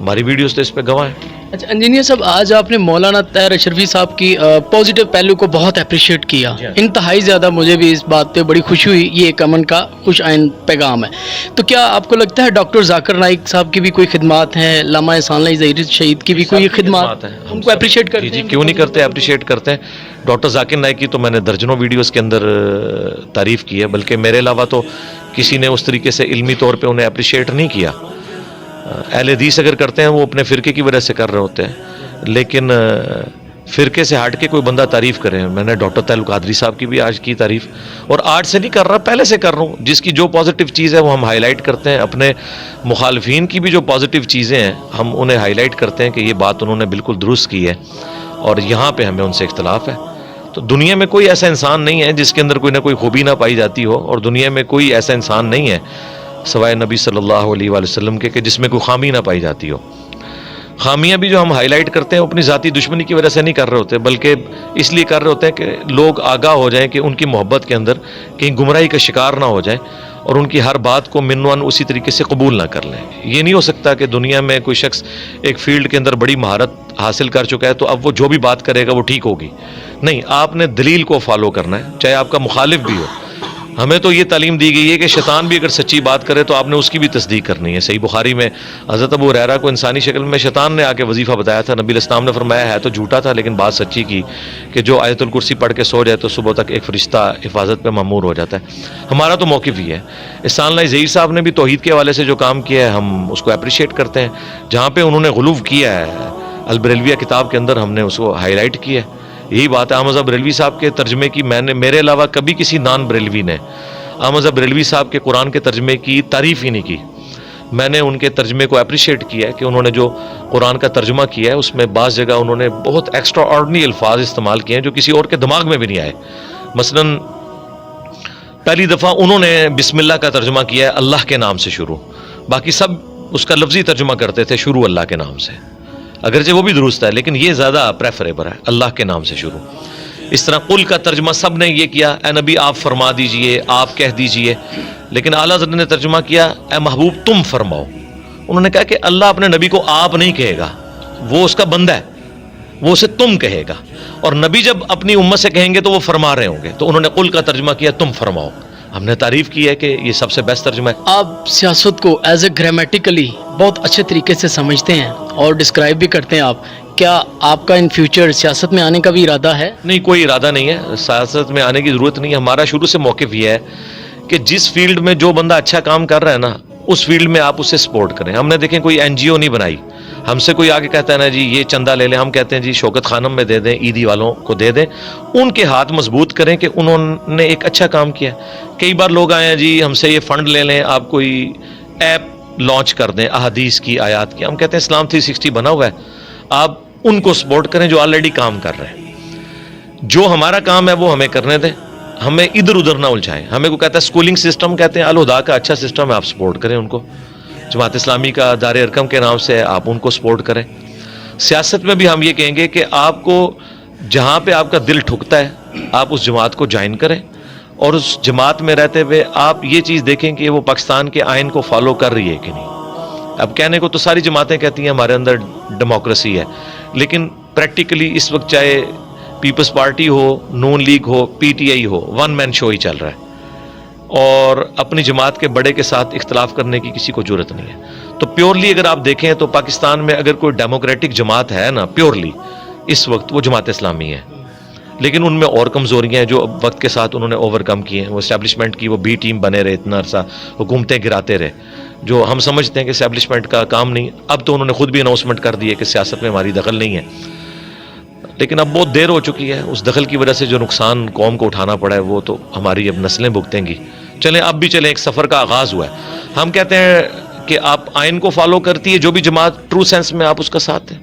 ہماری ویڈیوز تو اس پہ گواہ ہیں. اچھا انجینئر صاحب، آج آپ نے مولانا طاہر اشرفی صاحب کی پازیٹیو پہلو کو بہت اپریشیٹ کیا. جی ہاں. انتہائی زیادہ مجھے بھی اس بات پہ بڑی خوشی ہوئی. یہ ایک امن کا خوش آئند پیغام ہے. تو کیا آپ کو لگتا ہے ڈاکٹر ذاکر نائک صاحب کی بھی کوئی خدمات ہیں، علامہ احسان اللہ ظہیر شہید کی بھی کوئی خدمات ہیں؟ ان کو اپریشیٹ کرتے جی ہیں؟ کیوں نہیں کرتے، اپریشیٹ کرتے ہیں. ڈاکٹر ذاکر نائک کی تو میں نے درجنوں ویڈیوز کے اندر تعریف کی ہے، بلکہ میرے علاوہ تو کسی نے اس طریقے سے علمی طور پہ انہیں اپریشیٹ نہیں کیا. اہل حدیث اگر کرتے ہیں وہ اپنے فرقے کی وجہ سے کر رہے ہوتے ہیں، لیکن فرقے سے ہٹ کے کوئی بندہ تعریف کرے. میں نے ڈاکٹر طاہر القادری صاحب کی بھی آج کی تعریف، اور آج سے نہیں کر رہا، پہلے سے کر رہا ہوں. جس کی جو پازیٹیو چیز ہے وہ ہم ہائی لائٹ کرتے ہیں. اپنے مخالفین کی بھی جو پازیٹیو چیزیں ہیں ہم انہیں ہائی لائٹ کرتے ہیں کہ یہ بات انہوں نے بالکل درست کی ہے، اور یہاں پہ ہمیں ان سے اختلاف ہے. تو دنیا میں کوئی ایسا انسان نہیں ہے جس کے اندر کوئی نہ کوئی خوبی نہ پائی جاتی ہو، اور دنیا میں کوئی ایسا انسان نہیں ہے سوائے نبی صلی اللہ علیہ وآلہ وسلم کے کہ جس میں کوئی خامی نہ پائی جاتی ہو. خامیاں بھی جو ہم ہائی لائٹ کرتے ہیں اپنی ذاتی دشمنی کی وجہ سے نہیں کر رہے ہوتے، بلکہ اس لیے کر رہے ہوتے ہیں کہ لوگ آگاہ ہو جائیں کہ ان کی محبت کے اندر کہیں گمراہی کا شکار نہ ہو جائیں، اور ان کی ہر بات کو منوان اسی طریقے سے قبول نہ کر لیں. یہ نہیں ہو سکتا کہ دنیا میں کوئی شخص ایک فیلڈ کے اندر بڑی مہارت حاصل کر چکا ہے تو اب وہ جو بھی بات کرے گا وہ ٹھیک ہوگی. نہیں، آپ نے دلیل کو فالو کرنا ہے، چاہے آپ کا مخالف بھی ہو. ہمیں تو یہ تعلیم دی گئی ہے کہ شیطان بھی اگر سچی بات کرے تو آپ نے اس کی بھی تصدیق کرنی ہے. صحیح بخاری میں حضرت ابو ہریرہ کو انسانی شکل میں شیطان نے آ کے وظیفہ بتایا تھا. نبی علیہ السلام نے فرمایا ہے تو جھوٹا تھا لیکن بات سچی کی کہ جو آیت الکرسی پڑھ کے سو جائے تو صبح تک ایک فرشتہ حفاظت پہ مامور ہو جاتا ہے. ہمارا تو موقف ہی ہے. احسان اللہ ظہیر صاحب نے بھی توحید کے حوالے سے جو کام کیا ہے ہم اس کو اپریشیٹ کرتے ہیں. جہاں پہ انہوں نے غلو کیا ہے البریلویہ کتاب کے اندر ہم نے اس کو ہائی لائٹ کیا ہے. یہی بات ہے احمد بریلوی صاحب کے ترجمے کی میرے علاوہ کبھی کسی نان بریلوی نے احمد بریلوی صاحب کے قرآن کے ترجمے کی تعریف ہی نہیں کی. میں نے ان کے ترجمے کو اپریشیٹ کیا ہے کہ انہوں نے جو قرآن کا ترجمہ کیا ہے اس میں بعض جگہ انہوں نے بہت ایکسٹرا آرڈنری الفاظ استعمال کیے ہیں جو کسی اور کے دماغ میں بھی نہیں آئے. مثلا پہلی دفعہ انہوں نے بسم اللہ کا ترجمہ کیا ہے اللہ کے نام سے شروع، باقی سب اس کا لفظی ترجمہ کرتے تھے شروع اللہ کے نام سے. اگرچہ وہ بھی درست ہے لیکن یہ زیادہ پریفریبل ہے اللہ کے نام سے شروع. اس طرح قل کا ترجمہ سب نے یہ کیا اے نبی آپ فرما دیجئے، آپ کہہ دیجئے، لیکن اعلیٰ حضرت نے ترجمہ کیا اے محبوب تم فرماؤ. انہوں نے کہا کہ اللہ اپنے نبی کو آپ نہیں کہے گا، وہ اس کا بندہ ہے، وہ اسے تم کہے گا، اور نبی جب اپنی امت سے کہیں گے تو وہ فرما رہے ہوں گے. تو انہوں نے قل کا ترجمہ کیا تم فرماؤ. ہم نے تعریف کی ہے کہ یہ سب سے بیسٹ ترجمہ ہے. آپ سیاست کو ایز اے گرامیٹیکلی بہت اچھے طریقے سے سمجھتے ہیں اور ڈسکرائب بھی کرتے ہیں. آپ کیا آپ کا ان فیوچر سیاست میں آنے کا بھی ارادہ ہے؟ نہیں، کوئی ارادہ نہیں ہے، سیاست میں آنے کی ضرورت نہیں ہے. ہمارا شروع سے موقف یہ ہے کہ جس فیلڈ میں جو بندہ اچھا کام کر رہا ہے نا اس فیلڈ میں آپ اسے سپورٹ کریں. ہم نے دیکھیں کوئی این جی او نہیں بنائی. ہم سے کوئی آگے کہتا ہے نا جی یہ چندہ لے لیں، ہم کہتے ہیں جی شوکت خانم میں دے دیں، عیدی والوں کو دے دیں. ان کے ہاتھ مضبوط کریں کہ انہوں نے ایک اچھا کام کیا. کئی بار لوگ آئے ہیں جی ہم سے یہ فنڈ لے لیں، آپ کوئی ایپ لانچ کر دیں احادیث کی آیات کی. ہم کہتے ہیں اسلام 360 بنا ہوا ہے، آپ ان کو سپورٹ کریں جو آلریڈی کام کر رہے ہیں. جو ہمارا کام ہے وہ ہمیں کرنے دیں، ہمیں ادھر ادھر نہ الجھائیں. ہمیں کو کہتا ہے سکولنگ سسٹم، کہتے ہیں الہدا کا اچھا سسٹم ہے، آپ سپورٹ کریں ان کو. جماعت اسلامی کا دار ارکم کے نام سے آپ ان کو سپورٹ کریں. سیاست میں بھی ہم یہ کہیں گے کہ آپ کو جہاں پہ آپ کا دل ٹھکتا ہے آپ اس جماعت کو جوائن کریں، اور اس جماعت میں رہتے ہوئے آپ یہ چیز دیکھیں کہ وہ پاکستان کے آئین کو فالو کر رہی ہے کہ نہیں. اب کہنے کو تو ساری جماعتیں کہتی ہیں ہمارے اندر ڈیموکریسی ہے، لیکن پریکٹیکلی اس وقت چاہے پیپلز پارٹی ہو، نون لیگ ہو، پی ٹی آئی ہو، ون مین شو ہی چل رہا ہے، اور اپنی جماعت کے بڑے کے ساتھ اختلاف کرنے کی کسی کو ضرورت نہیں ہے. تو پیورلی اگر آپ دیکھیں تو پاکستان میں اگر کوئی ڈیموکریٹک جماعت ہے نا پیورلی اس وقت وہ جماعت اسلامی ہے. لیکن ان میں اور کمزوریاں ہیں جو وقت کے ساتھ انہوں نے اوور کم کی ہیں. وہ اسٹیبلشمنٹ کی وہ بی ٹیم بنے رہے، اتنا عرصہ حکومتیں گراتے رہے، جو ہم سمجھتے ہیں کہ اسٹیبلشمنٹ کا کام نہیں. اب تو انہوں نے خود بھی اناؤنسمنٹ کر دی ہے کہ سیاست میں ہماری دخل نہیں ہے، لیکن اب بہت دیر ہو چکی ہے. اس دخل کی وجہ سے جو نقصان قوم کو اٹھانا پڑا ہے وہ تو ہماری اب نسلیں بھگتیں گی. چلیں اب بھی چلیں، ایک سفر کا آغاز ہوا ہے. ہم کہتے ہیں کہ آپ آئین کو فالو کرتی ہے جو بھی جماعت ٹرو سینس میں آپ اس کا ساتھ ہیں.